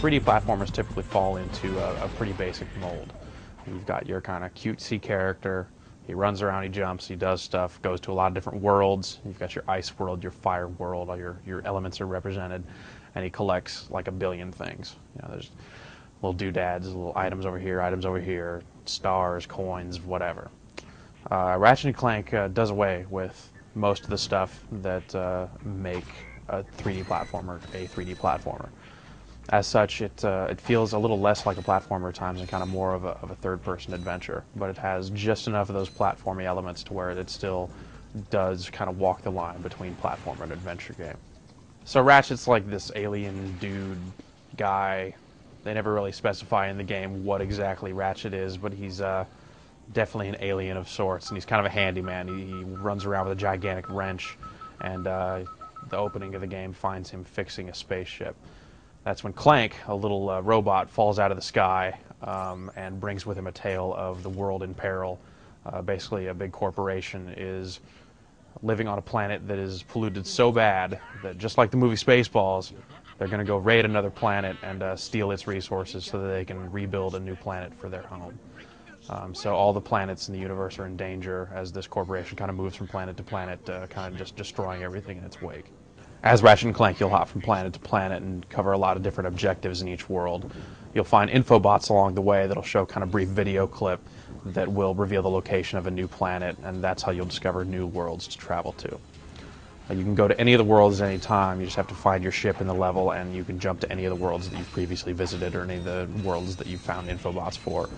3D platformers typically fall into a pretty basic mold. You've got your kind of cutesy character. He runs around, he jumps, he does stuff, goes to a lot of different worlds. You've got your ice world, your fire world, all your elements are represented, and he collects like a billion things. You know, there's little doodads, little items over here, stars, coins, whatever. Ratchet and Clank does away with most of the stuff that make a 3D platformer a 3D platformer. As such, it feels a little less like a platformer at times and kind of more of a third-person adventure, but it has just enough of those platformy elements to where it still does kind of walk the line between platformer and adventure game. So Ratchet's like this alien dude guy. They never really specify in the game what exactly Ratchet is, but he's definitely an alien of sorts, and he's kind of a handyman. He runs around with a gigantic wrench, and the opening of the game finds him fixing a spaceship. That's when Clank, a little robot, falls out of the sky and brings with him a tale of the world in peril. Basically, a big corporation is living on a planet that is polluted so bad that, just like the movie Spaceballs, they're going to go raid another planet and steal its resources so that they can rebuild a new planet for their home. So all the planets in the universe are in danger as this corporation kind of moves from planet to planet, kind of just destroying everything in its wake. As Ratchet and Clank, you'll hop from planet to planet and cover a lot of different objectives in each world. You'll find infobots along the way that'll show kind of brief video clip that will reveal the location of a new planet, and that's how you'll discover new worlds to travel to. You can go to any of the worlds at any time. You just have to find your ship in the level, and you can jump to any of the worlds that you've previously visited or any of the worlds that you've found infobots for.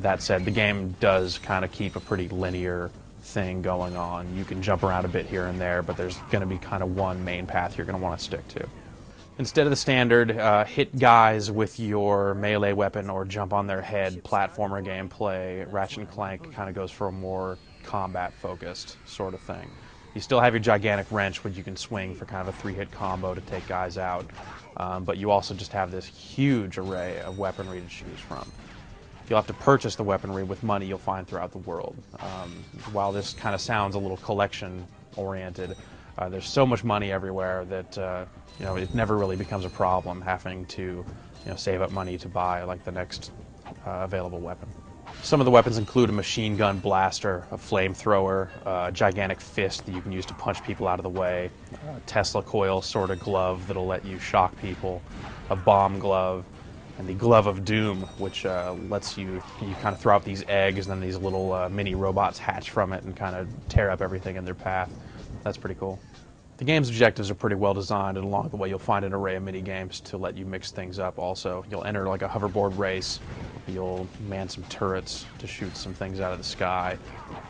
That said, the game does kind of keep a pretty linear thing going on. You can jump around a bit here and there, but there's going to be kind of one main path you're going to want to stick to. Instead of the standard hit guys with your melee weapon or jump on their head platformer gameplay, Ratchet and Clank kind of goes for a more combat-focused sort of thing. You still have your gigantic wrench, which you can swing for kind of a 3-hit combo to take guys out, but you also just have this huge array of weaponry to choose from. You'll have to purchase the weaponry with money you'll find throughout the world. While this kind of sounds a little collection-oriented, there's so much money everywhere that it never really becomes a problem having to save up money to buy like the next available weapon. Some of the weapons include a machine gun blaster, a flamethrower, a gigantic fist that you can use to punch people out of the way, a Tesla coil sort of glove that'll let you shock people, a bomb glove, and the Glove of Doom, which lets you kind of throw out these eggs, and then these little mini robots hatch from it and kind of tear up everything in their path. That's pretty cool. The game's objectives are pretty well designed, and along the way you'll find an array of mini games to let you mix things up also. You'll enter like a hoverboard race, you'll man some turrets to shoot some things out of the sky.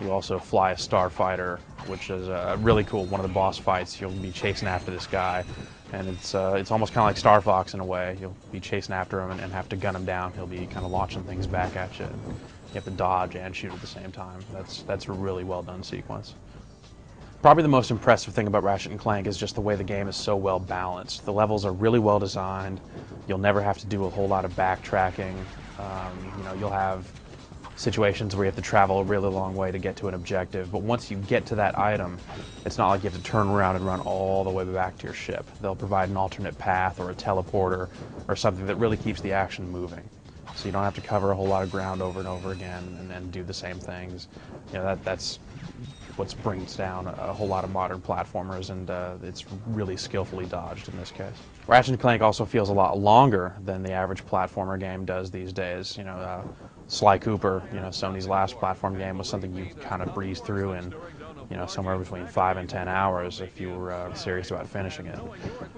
You'll also fly a starfighter, which is really cool. One of the boss fights, you'll be chasing after this guy, and it's almost kind of like Star Fox in a way. You'll be chasing after him and have to gun him down. He'll be kind of launching things back at you. You have to dodge and shoot at the same time. That's a really well done sequence. Probably the most impressive thing about Ratchet and Clank is just the way the game is so well balanced. The levels are really well designed. You'll never have to do a whole lot of backtracking. You'll have situations where you have to travel a really long way to get to an objective, but once you get to that item, it's not like you have to turn around and run all the way back to your ship. They'll provide an alternate path or a teleporter or something that really keeps the action moving. So you don't have to cover a whole lot of ground over and over again and do the same things. That's what brings down a whole lot of modern platformers, and it's really skillfully dodged in this case. Ratchet and Clank also feels a lot longer than the average platformer game does these days. Sly Cooper, Sony's last platform game, was something you kind of breeze through in somewhere between 5 and 10 hours if you were serious about finishing it.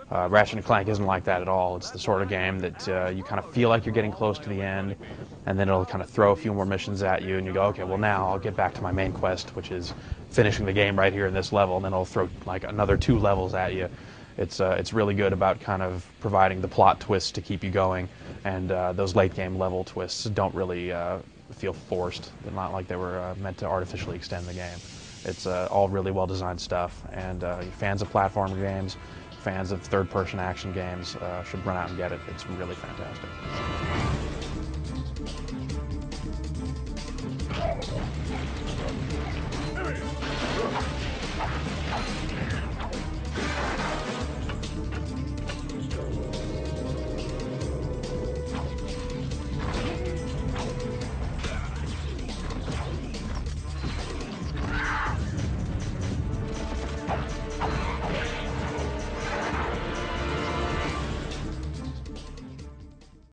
Ratchet and Clank isn't like that at all. It's the sort of game that you kind of feel like you're getting close to the end, and then it'll kind of throw a few more missions at you, and you go, okay, well now I'll get back to my main quest, which is finishing the game right here in this level, and then it'll throw like another 2 levels at you. It's really good about kind of providing the plot twists to keep you going, and those late game level twists don't really feel forced. They're not like they were meant to artificially extend the game. It's all really well designed stuff, and fans of platform games, fans of third person action games should run out and get it. It's really fantastic.